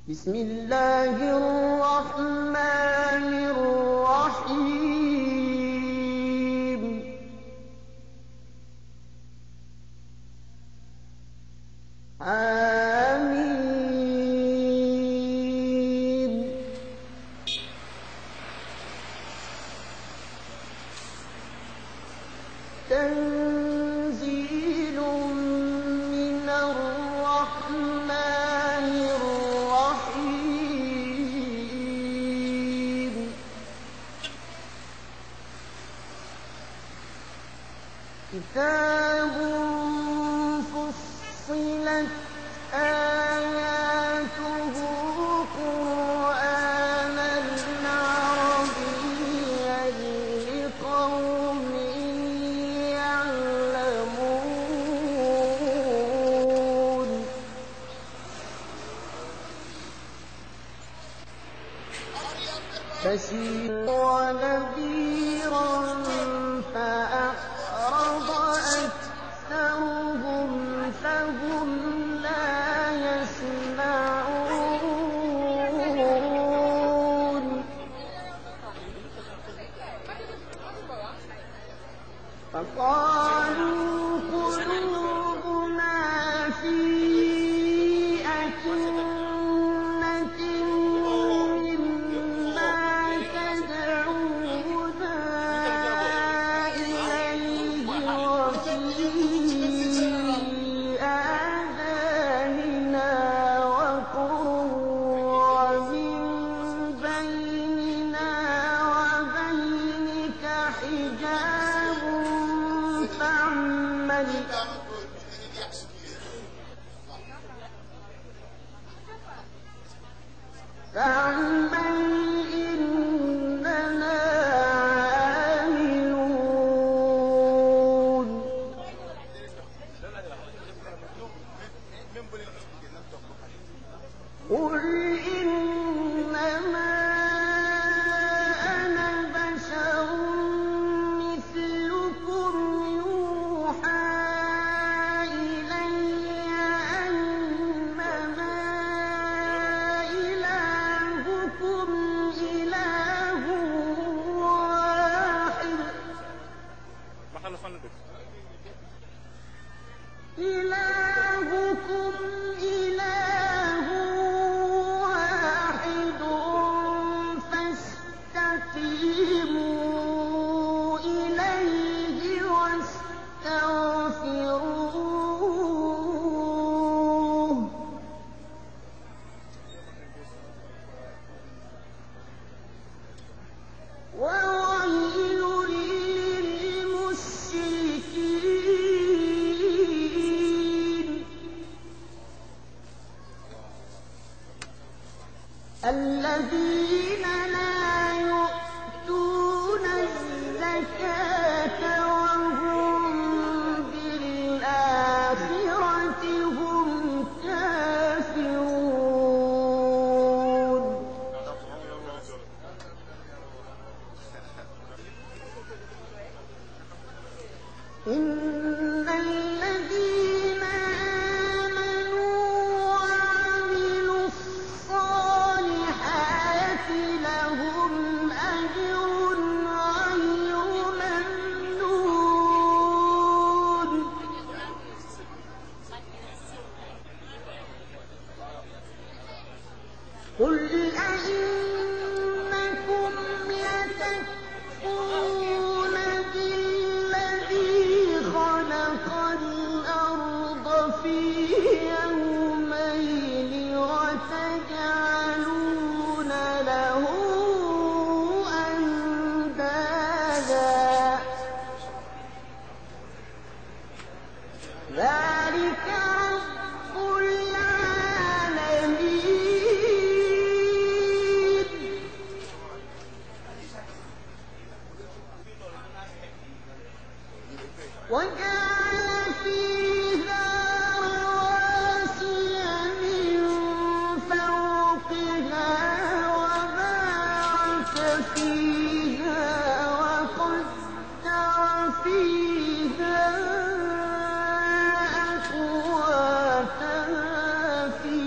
بسم الله الرحمن الرحيم آمين تنزيل من الرحمن الرحيم كتاب فصلت آياته قرآنا عربيا لقوم يعلمون بشيرا ونذيرا فأعرض أكثرهم فهم لا يسمعون فقالوا قلوبنا في أكنة مما تدعونا إليه وفي آذاننا وقر ومن بيننا وبينك حجاب فاعمل إننا عاملون قل إنما أنا بشر مثلكم يوحى إلي أنما إلهكم إله واحد إلهكم إله واحد فاستقيموا إليه واستغفروه وويل للمشركين الذين لا يؤتون الزكاة وهم بالآخرة هم كافرون إن الذين آمنوا وعملوا الصالحات لهم أجر غير ممنون قل أئنكم لتكفرون بالذي خلق الأرض في يومين وتجعلون له أندادا ذلك رب العالمين وجعل فيها رواسي من فوقها وبارك فيها وقدر فيها أقواتها في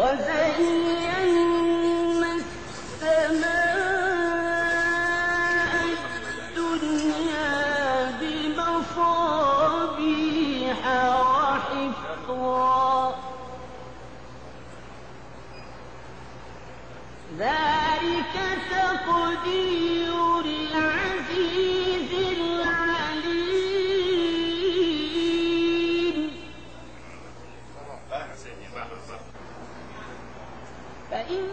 وزينا السماء الدنيا بمصابيح وحفظا ذلك تقدير العزيز العليم فإن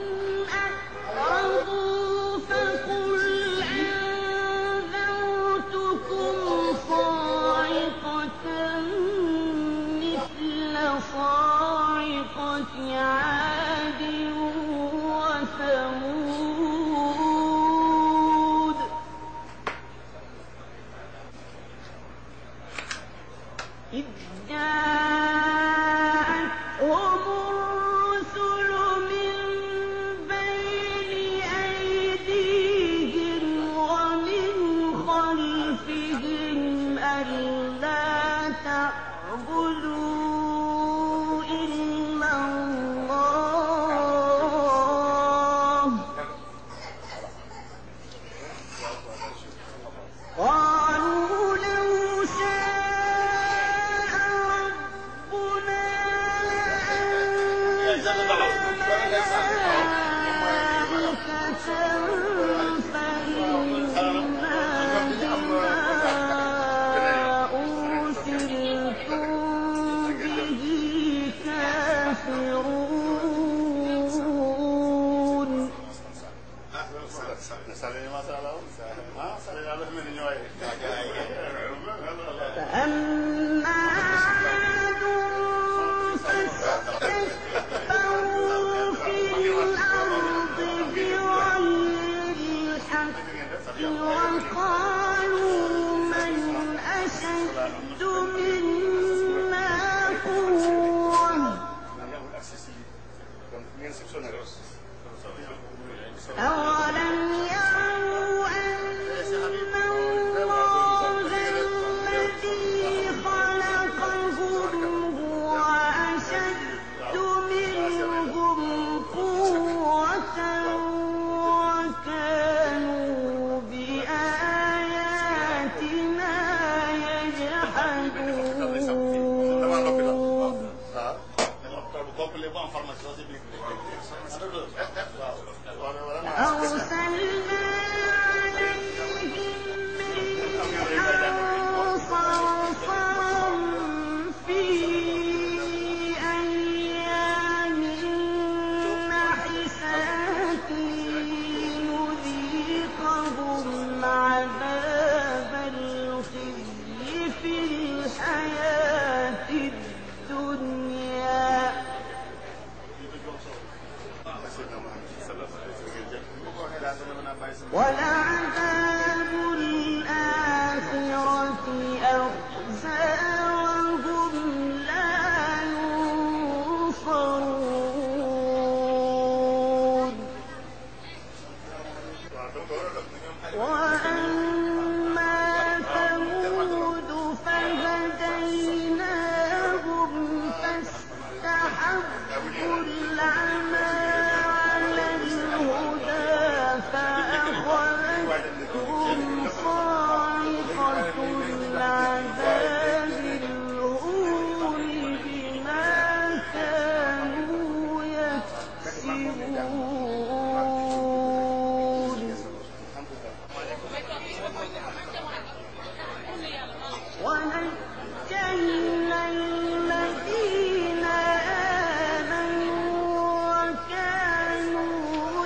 أعرضوا فقل أنذرتكم صاعقة مثل صاعقة عاد وثمود إذ جاءتهم الرسل من بين أيديهم ومن خلفهم ألا تعبدوا إلا الله قالوا لو شاء ربنا لأنزل ملائكة فإنا بما أرسلتم به كافرون فأما عاد فاستكبروا في الأرض بغير الحق وقالوا من أشد منا قوة أولم يروا أن الله الذي خلقهم هو أشد منهم قوة وكانوا بآياتنا يجحدون أرسلنا عليهم ريحا صرصرا في أيام نحسات نذيقهم عذاب الخزي في الحياة الدنيا ولعذاب الآخرة أخزى وهم لا ينصرون وأما ثمود فهديناهم فاستحبوا العمى على الهدى فأخذتهم صاعقة العذاب الهون بما كانوا يكسبون ونجينا الذين آمنوا وكانوا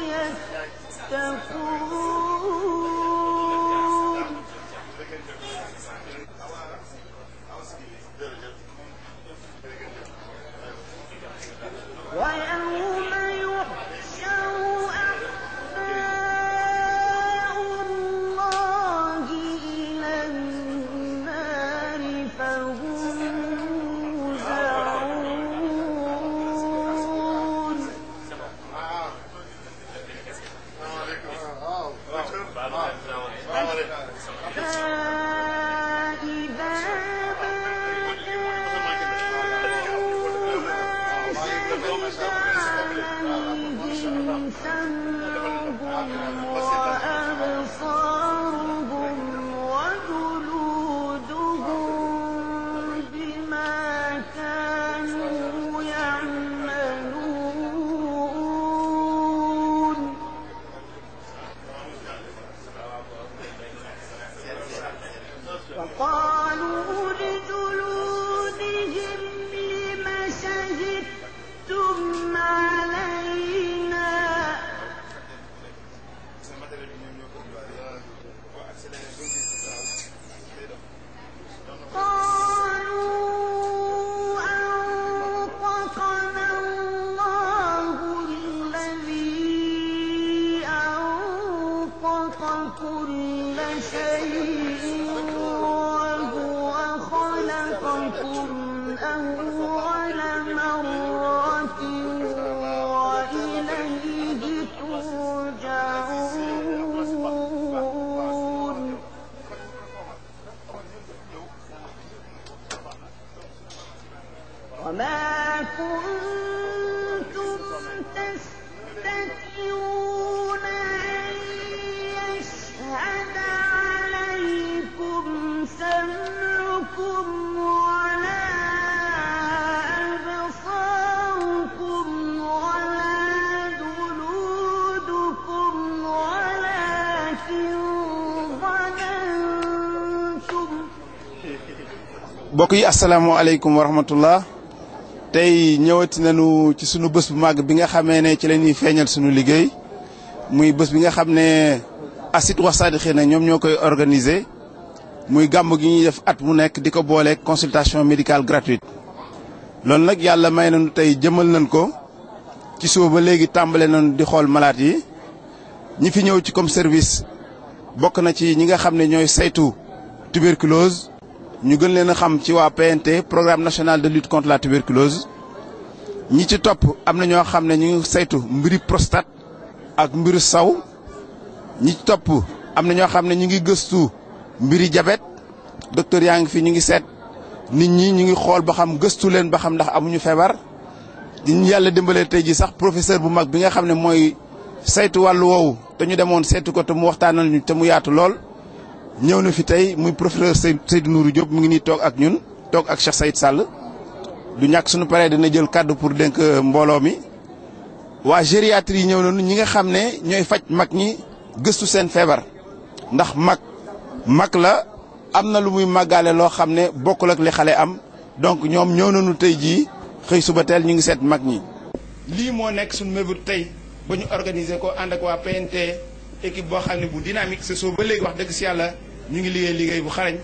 يتقون ويوم يحشر أعداء الله إلى النار فهم يوزعون فإذا ما جاءوا ما شهدوا شيء وهو خلقكم أول مرة وإليه ترجعون وما كنتم تستترون أن يشهد عليكم سمعكم ولا أبصاركم ولا جلودكم ولكن ظننتم. mbokk yi asalaamaaleykum wa rahmatullah tey ñëwati nañu ci sunu bés bu màgg bi nga xamee ne ci la ñuy feeñal sunu liggéey muy bés bi nga xam ne ASID Wassadikhin ñoom ñoo koy organiser muy gàmm gi ñuy def at mu nekk di ko boole consultation médicale gratuite. loolu nag yàlla may nañu tey jëmal nañ ko ci suba ba léegi tàmbale nañu di xool malade yi ñi fi ñëw ci comme service bokk na ci ñi nga xam ne ñooy saytu tuberculose. ñu gën leen a xam ci waa PNT programme national de lutte contre la tuberculose ñi ci topp am na ñoo xam ne ñu ngi saytu mbiri prostate ak mbiru saw ñi ci topp am na ñoo xam ne ñu ngi gëstu mbiri diabète docteur yaa ngi fi ñu ngi seet nit ñi ñu ngi xool ba xam gëstu leen ba xam ndax amuñu feebar. ñu yàlla dimbalee tey ji sax professeur bu mag bi nga xam ne mooy saytu wàllu woowu te ñu demoon seetu ko te mu waxtaanal ñu te mu yaatu lool. ñëw na fi tey muy professeur Seydou Nourou Diop mu ngi nii toog ak ñun toog ak Cheikh Saïd Sall du ñàkk suñu paree dina jël kàddu pour dénk mbooloo mi. waa gériatrie yi ñëw nañu ñi nga xam ne ñooy faj mag ñi gëstu seen feebar ndax mag la am na lu muy màggaale loo xam ne bokkul ak li xale am donc ñoom ñëw nañu tey jii xëy suba teel ñu ngi seet mag ñi. lii moo nekk suñu mébét tey ba ñu organiser ko ànd ak waa PNT. équipe boo xam ne bu dynamique c'est soo ba léegi wax dëgg si yàlla ñu ngi liggéey bu xarañ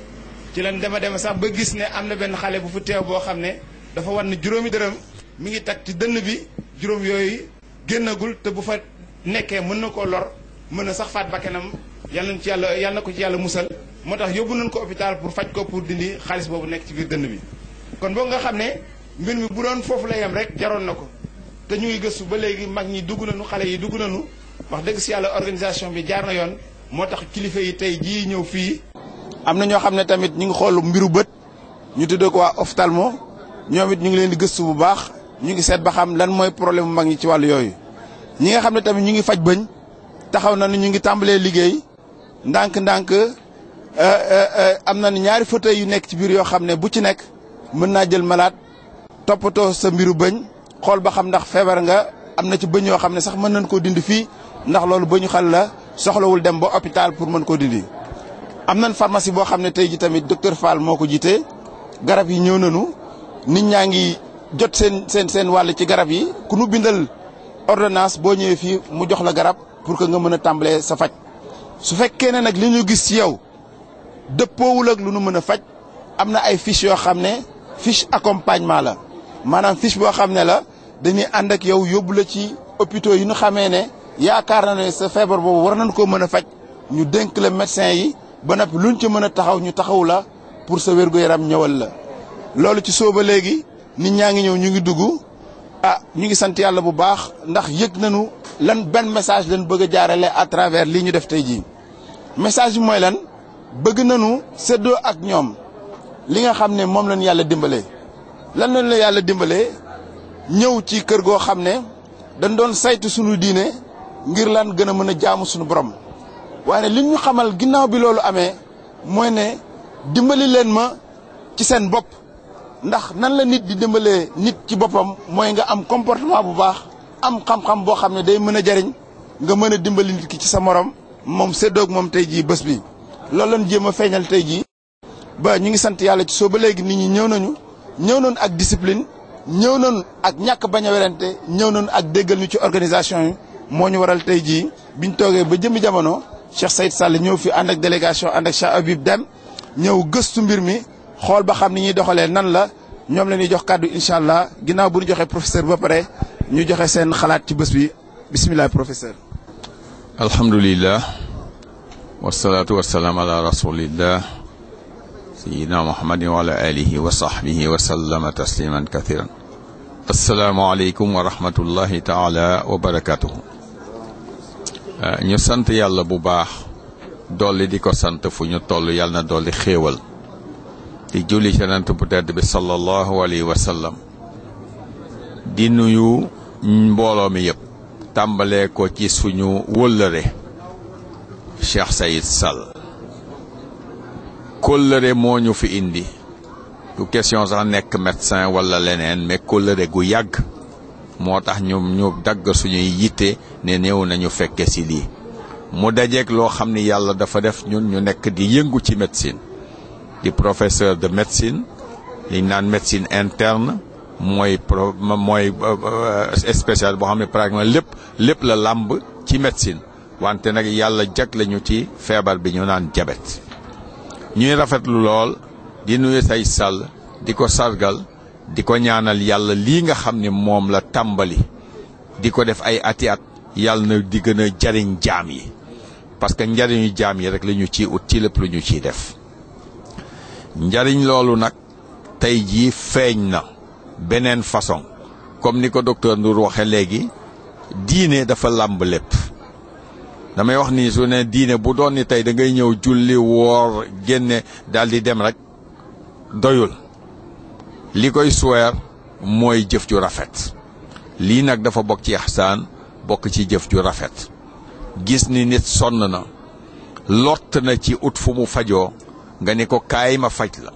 ci leen dema sax ba gis ne am na benn xale bu fu teew boo xam ne dafa war ne juróomi dërëm mi ngi tag ci dënn bi juróom yooyu génnagul te bu fa nekkee mën na koo lor mën na sax faat bakkanam yal na ko ci yàlla musal moo tax yóbbu nañ ko hôpital pour faj ko pour dindi xaalis boobu nekk ci biir dënn bi. kon boo nga xam ne mbir mi bu doon foofu la yem rek jaroon na ko te ñu ngi gëstu ba léegi mag ñi dugg nañu xale yi dugg nañu. wax dëgg si yàlla organisation bi jaar na yoon moo tax kilifa yi tey jii ñëw fii. am na ñoo xam ne tamit ñu ngi xool mbiru bët ñu tuddee ko waa ophtalmo ñoom it ñu ngi leen di gëstu bu baax ñu ngi seet ba xam lan mooy problème mu mag ñi ci wàllu yooyu. ñi nga xam ne tamit ñu ngi faj bëñ taxaw na ne ñu ngi tàmbalee liggéey ndànk-ndànk am na ñaari fauteuil yu nekk ci biir yoo xam ne bu ci nekk mën naa jël malade toppatoo sa mbiru bëñ xool ba xam ndax feebar nga am na ci bëñ yoo xam ne sax mën nañ koo dindi fii. ndax loolu ba ñu xal la soxlawul dem ba hôpital pour mën koo dindi am nañ pharmacie boo xam ne tey ji tamit docteur Fall moo ko jiite garab yi ñëw nañu nit ñaa ngi jot seen wàll ci garab yi ku nu bindal ordonnance boo ñëwee fii mu jox la garab pour que nga mën a tàmbalee sa faj su fekkee ne nag li ñu gis ci yow dëppoowul ak lu nu mën a faj am na ay fiche yoo xam ne fiche accompagnement la maanaam fiche boo xam ne la dañuy ànd ak yow yóbbu la ci hôpitaux yi ñu xamee ne yaakaar na ne sa feebar boobu war nañ koo mën a faj ñu dénk la médecin yi ba noppi luñ ci mën a taxaw ñu taxaw la pour sa wér-gu-yaram ñëwal la. loolu ci sooba léegi nit ñaa ngi ñëw ñu ngi dugg ñu ngi sant yàlla bu baax ndax yëg nañu lan benn message lañ bëgg a jaarale à travers lii ñu def tey jii. message bi mooy lan bëgg nañu séddoo ak ñoom li nga xam ne moom lañ yàlla dimbalee lan lañ la yàlla dimbalee ñëw ci kër goo xam ne dañ doon saytu sunu diine. ngir lan gën a mën a jaamu suñu borom waaye li ñu xamal ginnaaw bi loolu amee mooy ne dimbali leen ma ci seen bopp ndax nan la nit di dimbalee nit ci boppam mooy nga am comportement bu baax am xam-xam boo xam ne day mën a jariñ nga mën a dimbali nit ki ci sa morom moom séddoog moom tey jii bés bi. loolu lañ jéem a feeñal tey jii ba ñu ngi sant yàlla ci soo ba léegi nit ñi ñëw nañu ak discipline ñëw nañu ak ñàkk bañ a werante ñëw nañu ak déggal ñu ci organisation yi. moo ñu waral tey jii biñ toogee ba jëmmi jamono Cheikh Saïd Sall ñëw fi ànd ak délégation ànd ak Cheikh Habib Dem ñëw gëstu mbir mi xool ba xam ni ñuy doxalee nan la ñoom la ñuy jox kàddu incha allah ginnaaw bu ñu joxee professeur ba pare ñu joxe seen xalaat ci bés bi bisimilah professeur. alhamdulillah wasalaatu wasalaam ala rasulillah sayidina muhammadin wa ala alihi wa sahbihi wa sallama tasliman kathiran. asalaamaaleykum wa rahmatullahi taala wa barakatuhu. ñu sant yàlla bu baax dolli di ko sant fu ñu toll yàlla na dolli xéewal di julli ci Yonent bu tedd bi sallallahu alayhi wa sallam di nuyu mbooloo mi yëpp tàmbalee ko ci suñu wëllëre Cheikh Saïd Sall. kóllëre moo ñu fi indi du question sax nekk médecin wala leneen mais kóllëre gu yàgg moo tax ñu dagg suñuy yitte ne néew nañu fekke ci lii mu dajeeg loo xam ni yàlla dafa def ñun ñu nekk di yëngu ci médecine di professeur de médecine liñ naan médecine interne mooy spécial boo xam ne pratiquement lépp la làmb ci médecine wante nag yàlla jag lañu ci feebar bi ñu naan diabète ñuy rafetlu lool di nuyu say Sall di ko sargal di ko ñaanal yàlla lii nga xam ne moom la tàmbali di ko def ay ati at yàlla na di gën a jariñ jaam yi parce que njariñu jaam yi rek la ñu ciy ut ci lépp lu ñu ciy def njariñ loolu nag tey jii feeñ na beneen façon comme ni ko docteur Ndour waxe léegi diine dafa làmb lépp damay wax ni su ne diine bu doon ni tey da ngay ñëw julli woor génne daal di dem rek doyul li koy suweer mooy jëf ju rafet lii nag dafa bokk ci ihsaan bokk ci jëf ju rafet gis ni nit sonn na lott na ci ut fu mu fajoo nga ni ko kaay ma faj la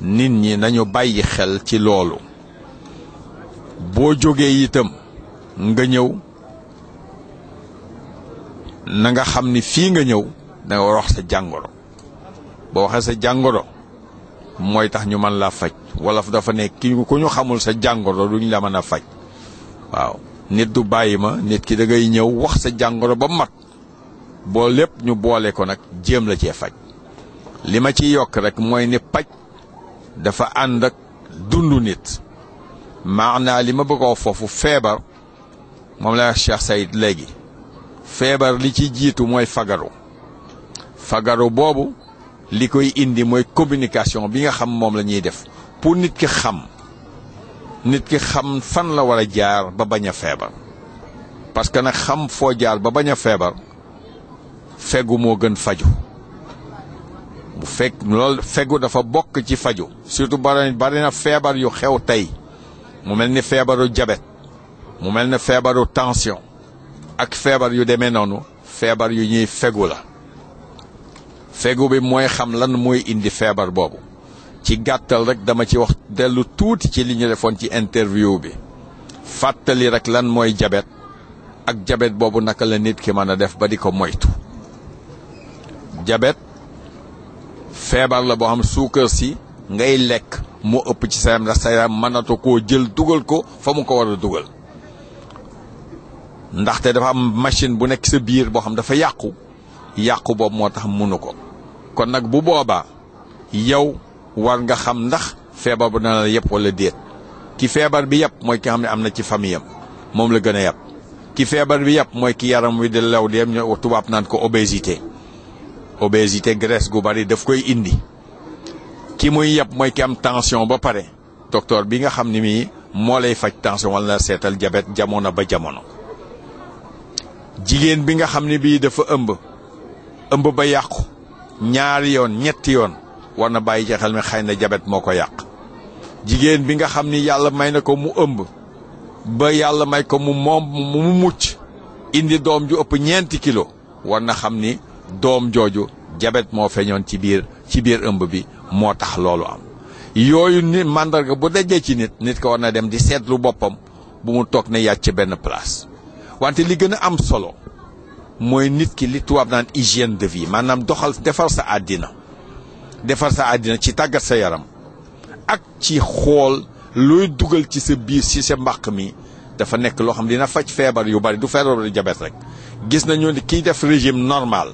nit ñi nañu bàyyi xel ci loolu boo jógee itam nga ñëw na nga xam ni fii nga ñëw da nga war wax sa jàngoro boo waxee sa jàngoro mooy tax ñu mën laa faj wala dafa ne ki ku ñu xamul sa jàngoro duñ la mën a faj waaw nit du bàyyi ma nit ki da ngay ñëw wax sa jàngoro ba mat boo lépp ñu boole ko nag jéem la cee faj li ma ciy yokk rek mooy ni paj dafa ànd ak dundu nit maanaa li ma bëggoo foofu feebar moom la Cheikh Saïd léegi feebar li ci jiitu mooy fagaru boobu li koy indi mooy communication bi nga xam moom la ñuy def pour nit ki xam fan la war a jaar ba bañ a feebar parce que nag xam foo jaar ba bañ a feebar fegu moo gën faju bu fekk loolu fegu dafa bokk ci faju surtout bari na feebar yu xew tey mu mel ni feebaru diabète mu mel ni feebaru tension ak feebar yu demee noonu feebar yu ñuy fegu la fegu bi mooy xam lan mooy indi feebar boobu ci gàttal rek dama ci wax dellu tuuti ci li ñu defoon ci interview bi fàttali rek lan mooy diabète ak diabète boobu naka la nit ki mën a def ba di ko moytu diabète feebar la boo xam suukar si ngay lekk moo ëpp ci sa yaram ndax sa yaram mënatu koo jël dugal ko fa mu ko war a dugal ndaxte dafa am machine bu nekk sa biir boo xam dafa yàqu boobu moo tax mënu ko kon nag bu boobaa yow war nga xam ndax feebar bu dana la yëpp wala déet ki feebar bi yëpp mooy ki xam ne am na ci famille am moom la gën a yëpp ki feebar bi yëpp mooy ki yaram wi di lew di yem ñu tubaab naan ko obésité graisse gu bari daf koy indi ki muy yëpp mooy ki am tension ba pare docteur bi nga xam ni mii moo lay faj tension wala la seetal diabète jamono ba jamono jigéen bi nga xam ne bii dafa ëmb ba yàqu ñaari yoon ñetti yoon war na bàyyi ci xel mi xëy na diabète moo ko yàq jigéen bi nga xam ni yàlla may na ko mu ëmb ba yàlla may ko mu mucc indi doom ju ëpp 9 kilos war na xam ni doom jooju diabète moo feeñoon ci biir ëmb bi moo tax loolu am yooyu nit màndarga bu dajee ci nit ko war na dem di seetlu boppam bu mu toog ne yàcc benn place wante li gën a am solo mooy nit ki li tubaab naan hygiène de vie maanaam defar sa àddina ci tàggat sa yaram ak ci xool looy dugal ci sa biir ci sa mbàq mi dafa nekk loo xam dina faj feebar yu bari du feebaru diabète rek gis nañu ni kiy def régime normal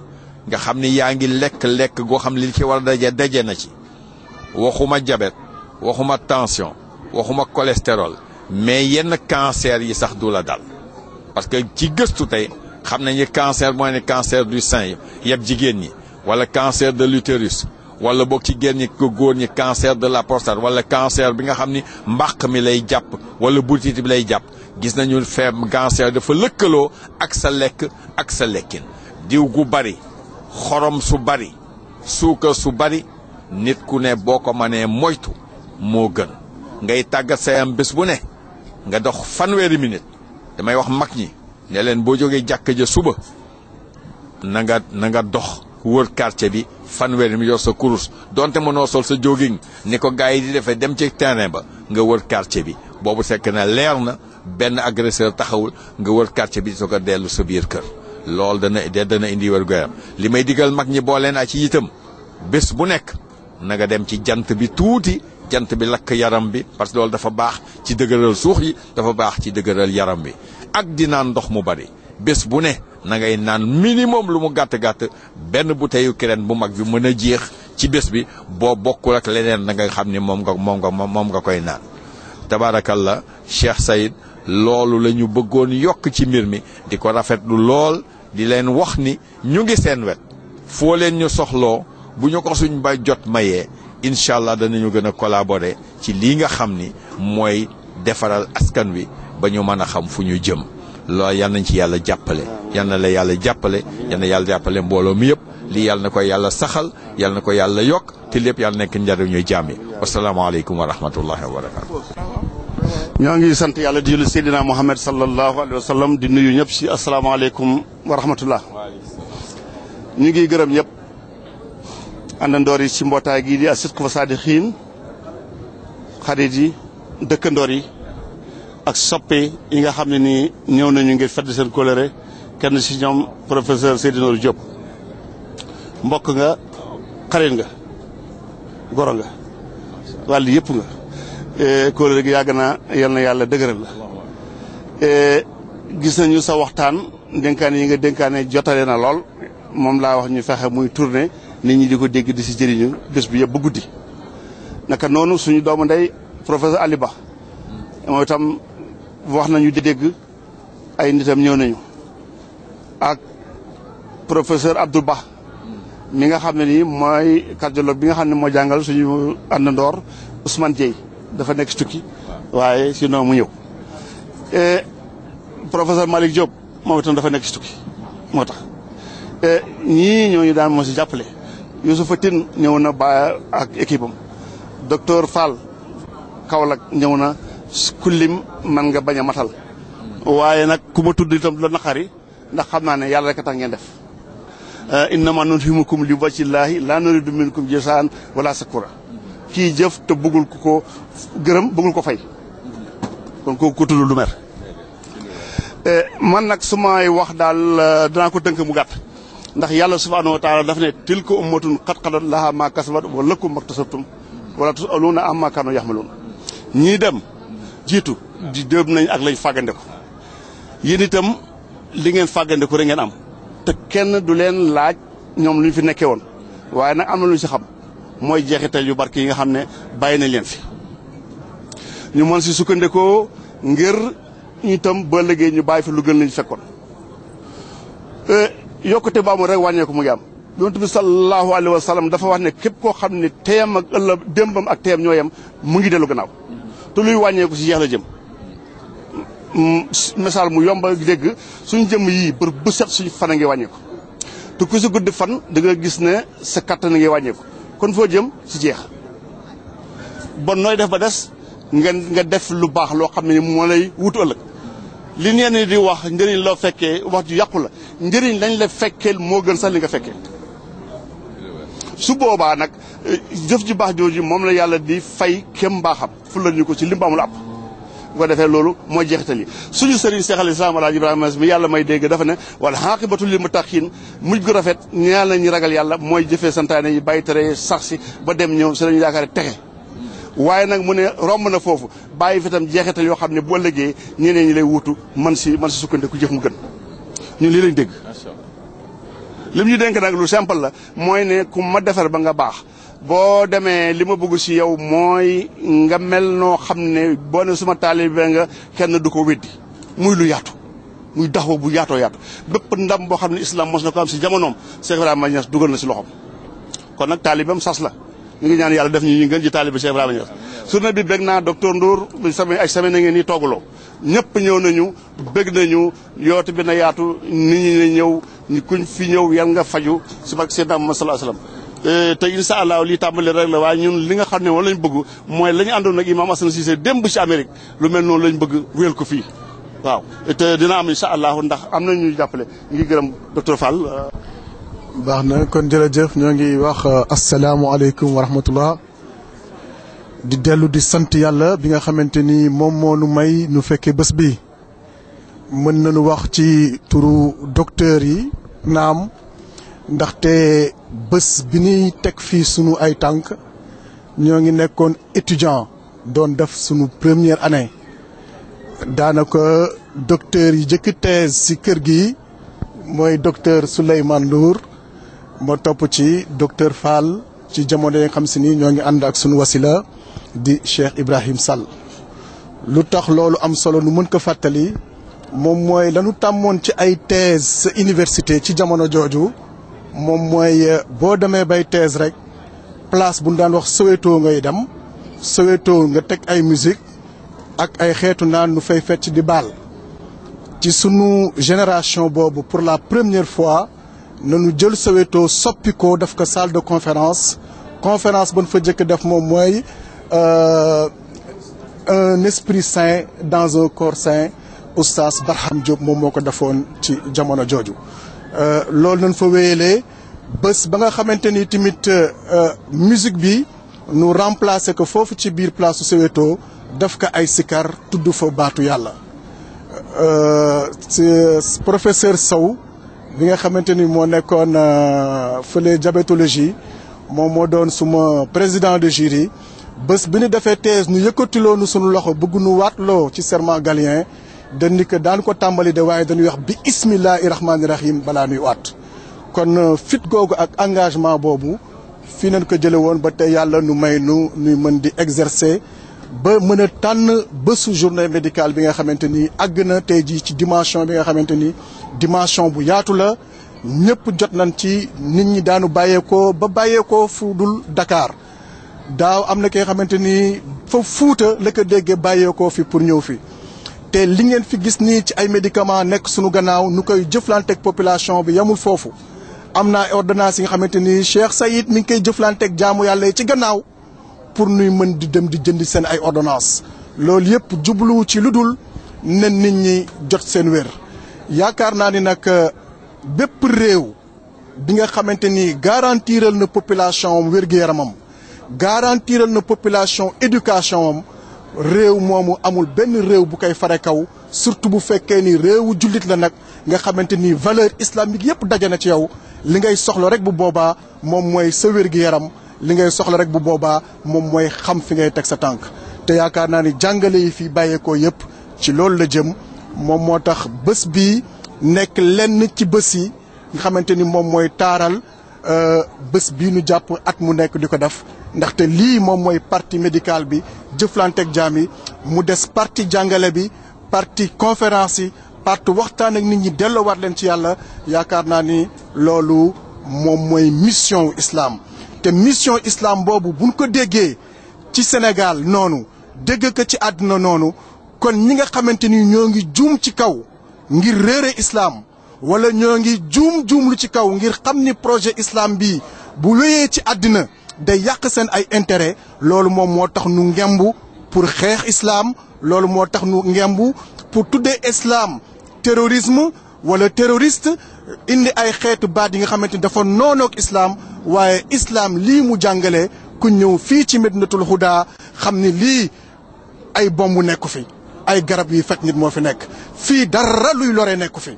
nga xam ni yaa ngi lekk goo xam li ci war a daje na ci waxuma diabète waxuma tension waxuma cholestérol mais yenn cancer yi sax du la dal parce que ci gëstu tey xam nañu cancer mooy ne cancer du sein yëpp jigéen ñi wala cancer de l'utérus wala boog ci génn ñi ko góor ñi cancer de la prostate wala cancer bi nga xam ni mbàq mi lay jàpp wala butit bi lay jàpp gis nañu cancer dafa lëkkaloo ak sa lekk ak sa lekkin diw gu bari xorom su bari suukar su bari nit ku ne boo ko mënee moytu moo gën ngay tàggat sa am bés bu ne nga dox fanweeri minute damay wax mag ñi ne leen boo jógee jàkka ja suba na nga dox wër quartier bi fanweeri mi yor sa kurus donte mënoo sol sa jogging ni ko gars yi di defee dem ci terrain ba nga wër quartier bi boobu fekk na leer na benn agresseur taxawul nga wër quartier bi soo ko dellu sa biir kër loolu dana indi wér gu yaram li may digal mag ñi boole naa ci itam bés bu nekk na nga dem ci jant bi tuuti jant bi lakk yaram bi parce que loolu dafa baax ci dëgëral suux yi dafa baax ci dëgëral yaram bi ak di naan ndox mu bari bés bu ne na ngay naan minimum lu mu gàtt-gàtt benn bouteille kireen bu mag bi mën a jeex ci bés bi boo bokkul ak leneen da nga xam ni moom nga koy naan tabarakallah Cheikh Saïd loolu la ñu bëggoon yokk ci mbir mi di ko rafetlu lool di leen wax ni ñu ngi seen wet foo leen ñu soxloo bu ñu ko suñ ba jot mayee incha allah danañu gën a collaborer ci lii nga xam ni mooy defaral askan wi ba ñu mën a xam fu ñu jëm loolu yal nañ ci yàlla jàppale yal na la yàlla jàppale yal na yàlla jàppale mbooloo mi yëpp lii yàlla na ko yàlla saxal yal na ko yàlla yokk te lépp yàlla nekk njariñu jaam yi wasalaamaaleykum wa rahmatullahi wa barakatu. ñoo ngi sant yàlla di julli Seydina Muhammad sallallahu alayhi wa sallam di nuyu ñëpp si asalaamaaleykum wa rahmatullah. ñu ngi gërëm ñëpp àndandoor yi ci mbootaay gii di As-Sidqu wa Saadiqiin xarit yi dëkkandoor yi ak soppe yi nga xam ne nii ñëw nañu ngir fedd seen kóllëre kenn ci ñoom professeur Seydina Diop mbokk nga xarit nga goro nga wàll yëpp nga kóllëre gi yàgg na yal na yàlla dëgëral la gis nañu sa waxtaan dénkaane yi nga dénkaane jotale na lool moom laa wax ñu fexe muy tourné nit ñi di ko dégg di si jëriñu bés bi yëpp ba guddi naka noonu suñu doomu ndey professeur Ali Ba moom itam wax nañu di dégg ay nitam ñëw nañu ak professeur Abdou Ba mi nga xam ne nii mooy cardiologue bi nga xam ne moo jàngal suñu àndandoor Ousmane Dieye dafa nekk si tukki waaye sinon mu ñëw professeur Malick Diop moom itam dafa nekk si tukki moo tax ñii ñooñu daan moo si jàppale Youssoufa Tine ñëw na ba ak équipe am docteur Fall Kaolack ñëw na kullim man nga bañ a matal waaye nag ku ma tudd itam la naqari ndax xam naa ne yàlla rek a tax ngeen def innama nut'imukum li wajhillaahi laa nuriidu minkum jazaa'an wala shukura kii jëf te bëggul ku ko gërëm bëggul ko fay kon kooku ko tudd lu mer man nag su may wax daal danaa ko tënk mu gàtt ndax yàlla subhaanahu wa taala daf ne tilka ummatun qad xalat lahaa maa kasabat wa lakum maktasabtum wala tusaluuna ammaa kaanu yaxmaluun ñii dem jiitu di dëb nañ ak lañ fàggandeku yéen itam li ngeen fàggandeku rek ngeen am te kenn du leen laaj ñoom lu ñu fi nekkee woon waaye nag am na lu ñu si xam mooy jeexital yu barke yi nga xam ne bàyyi nañ leen fi ñu mën si sukkandikoo ngir ñu itam ba léegi ñu bàyyi fi lu gën lañ fekkoon yokkute ba amul rek wàññeeku mu ngi am yonent bi sallallahu alayhi wa sallam dafa wax ne képp koo xam ne teyam ak ëllëg démbam ak teyam ñoo yem mu ngi dellu gannaaw te luy wàññeeku si jeex la jëm misaal mu yomba dégg suñu jëm yii bu set suñu fan a ngi wàññeeku te ku si guddi fan da nga gis ne sa kattan a ngi wàññeeku kon foo jëm si jeex bon nooy def ba des nga def lu baax loo xam ne moo lay wutu ëllëg li ñenn di wax njëriñ loo fekkee wax ju yàqu la njëriñ lañ la fekkeel moo gën sax li nga fekkee su boobaa nag jëf ju baax jooju moom la yàlla di fay kem mbaaxam fulal ñu ko ci lim ba amul àpp bu ko defee loolu mooy jeexital yi suñu sëriñ Cheikh al Islam Alaaji Ibrahima mi yàlla may dégg dafa ne wala aqibatu lil muttaqiin mujj gu rafet ñaan la ñu ragal yàlla mooy jëfee santaane yi bàyyi tere sax si ba dem ñëw si lañu yaakaar texe waaye nag mu ne romb na foofu bàyyi fi tam jeexital yoo xam ne boo ëllëgee ñeneen ñi lay wutu man si sukkandiku jëf mu gën ñun lii lañ dégg lim ñu dénk nag lu simple la mooy ne ku ma defar ba nga baax boo demee li ma bëgg si yow mooy nga mel noo xam ne boo ne suma taalibe nga kenn du ko weddi muy lu yaatu muy daxwa bu yaatoo yaatu bépp ndam boo xam ne islam mos na ko am si jamonoom Cheikh Ibrahima Niass dugal na si loxoom kon nag taalibam sas la ñu ngi ñaan yàlla def ñu gën ci taaliba Cheikh Ibrahima Niass journée bi bég naa docteur Ndour ay semaine na ngeen nii toogaloo ñëpp ñëw nañu bég nañu yoote bi na yaatu nit ñi ne ñëw kuñ fi ñëw yal nga faju si barke Seydina Muhammad sallallahu alayhi wasallam te incha allah lii tàmbali rek la waaye ñun li nga xam ne moom lañ bëgg mooy la ñu àndoon ak Imam Assane Cissé démb ci Amérique lu mel noonu lañ bëgg wéel ko fii waaw te dina am incha allah ndax am na ñuy jàppale ñu ngi gërëm docteur Fall. baax na kon jërëjëf ñoo ngi wax asalaamualeykum wa rahmatullah di dellu di sant yàlla bi nga xamante ni moom moo nu may nu fekkee bés bi mën nañu wax ci turu docteur yi naam ndaxte bés bi ñuy teg fii sunu ay tànk ñoo ngi nekkoon étudiant doon def sunu première année daanaka docteur yi jëkk thèse ci kër gi mooy docteur Souleymane Ndour moo topp ci docteur Fall ci jamono yi nga xam si ni ñoo ngi ànd ak sunu wasila di Cheikh Ibrahim Sall lu tax loolu am solo nu mën ko fàttali moom mooy lañu tàmmoon ci ay thèse sa université ci jamono jooju moom mooy boo demee bay thèse rek place bu ñu daan wax Soweto ngay dem Soweto nga teg ay musique ak ay xeetu naan nu fay fecc di baal ci sunu génération boobu pour la première fois nañu jël Soweto soppi ko def ko salle de conférence ba nu fa jëkk def moom mooy un esprit saint dans un corps saint oustaz Barham Diop moom moo ko defoon ci jamono jooju loolu nañ fa wéyalee bés ba nga xamante ni tamit musique bi nu remplacer ko foofu ci biir place Soweto def ko ay sikar tudd fa baatu yàlla professeur Sow bi nga xamante ni moo nekkoon fële diabétologie moom moo doon suma président de jury bés bi ñu defee thèse nu yëkkatiloo nu sunu loxo bëgg nu waatloo ci serment galien dañ ni que daan ko tàmbali de waaye dañuy wax bi ismillahi rahmaani rahim balaa nuy waat kon fit googu ak engagement boobu fii nañ ko jële woon ba tey yàlla nu may nu nuy mën di exercer ba mën a tànn bésu journée médicale bi nga xamante ni àgg na tey jii ci dimension bi nga xamante ni dimension bu yaatu la ñëpp jot nañ ci nit ñi daanu bàyyeekoo ba bàyyeekoo fu dul Dakar daaw am na ki nga xamante ni fa Fuuta la ko déggee bàyyeekoo fi pour ñëw fi te li ngeen fi gis nii ci ay médicaments nekk sunu gannaaw nu koy jëflanteeg population bi yamul foofu am na ordonnance yi nga xamante ni Cheikh Sayid mi ngi koy jëflanteeg jaamu yàlla yi ci gannaaw pour nuy mën di dem di jëndi seen ay ordonnance loolu yëpp jubluwu ci lu dul ne nit ñi jot seen wér yaakaar naa ni nag bépp réew bi nga xamante ni garantiral na population am wér-gu-yaramam garantiral na population éducation am réew moomu amul benn réew bu koy fare kaw surtout bu fekkee ni réewu jullit la nag nga xamante ni valeur islamique yëpp daje na ci yow li ngay soxla rek bu boobaa moom mooy sa wér-gu-yaram li ngay soxla rek bu boobaa moom mooy xam fi ngay teg sa tànk te yaakaar naa ni jàngale yi fi bàyyeekoo yëpp ci loolu la jëm moom moo tax bés bii nekk lenn ci bés yi nga xamante ni moom mooy taaral bés bii nu jàpp at mu nekk di ko def ndaxte lii moom mooy partie médicale bi jëflanteeg jaam yi mu des partie jàngale bi partie conférence yi partie waxtaan ak nit ñi delloowaat leen ci yàlla yaakaar naa ni loolu moom mooy mission islam. te mission islam boobu buñ ko déggee ci Sénégal noonu dégg ko ci àdduna noonu kon ñi nga xamante ni ñoo ngi juum ci kaw ngir réere islam wala ñoo ngi juum lu ci kaw ngir xam ni projet islam bii bu wéyee ci àddina day yàq seen ay intérêt loolu moom moo tax nu ngembu pour xeex islam loolu moo tax nu ngembu pour tuddee islam terrorisme wala terroriste indi ay xeetu baat yi nga xamante ni dafa noonoog islam waaye islam lii mu jàngale ku ñëw fii ci Medinatul Huda xam ni lii ay bomb nekku fi ay garab yi faj nit moo fi nekk fii dara luy lore nekku fi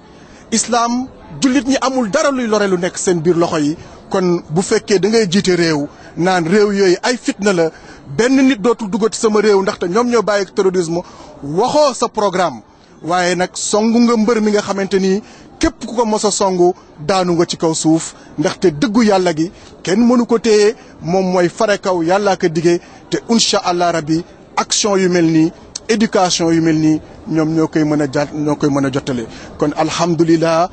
islam jullit ñi amul dara luy lore lu nekk seen biir loxo yi kon bu fekkee da ngay jiite réew naan réew yooyu ay fitna la benn nit dootul duggati sama réew ndaxte ñoom ñoo bàyyi terrorisme waxoo sa programme waaye nag songu nga mbër mi nga xamante ni képp ku ko mos a songu daanu nga ci kaw suuf ndaxte dëggu yàlla gi kenn mënu ko téye moom mooy fare kaw yàllaa ko dige te incha allah rabbi action yu mel nii éducation yu mel nii ñoom ñoo koy mën a jottale kon alhamdulilah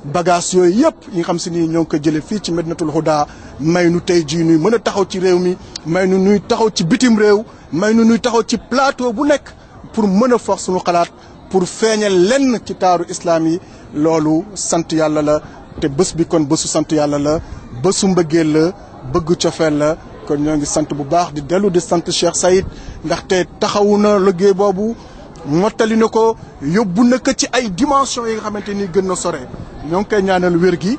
bagage yooyu yëpp yi nga xam si ni ñoo ngi ko jëlee fii ci Medinatul Huda may nu tey jii nuy mën a taxaw ci réew mi may nu nuy taxaw ci bitim réew may nu nuy taxaw ci plateau bu nekk pour mën a force suñu xalaat pour feeñal lenn ci taaru islam yi loolu sant yàlla la te bés bi kon bésu sant yàlla la bésu mbëggeel la bëgg cofeel la kon ñoo ngi sant bu baax di dellu di sant Cheikh Saïd ndaxte taxawu na liggéey boobu mottali na ko yóbbu na ko ci ay dimensions yi nga xamante ni gën na sore ñoo ngi koy ñaanal wér gi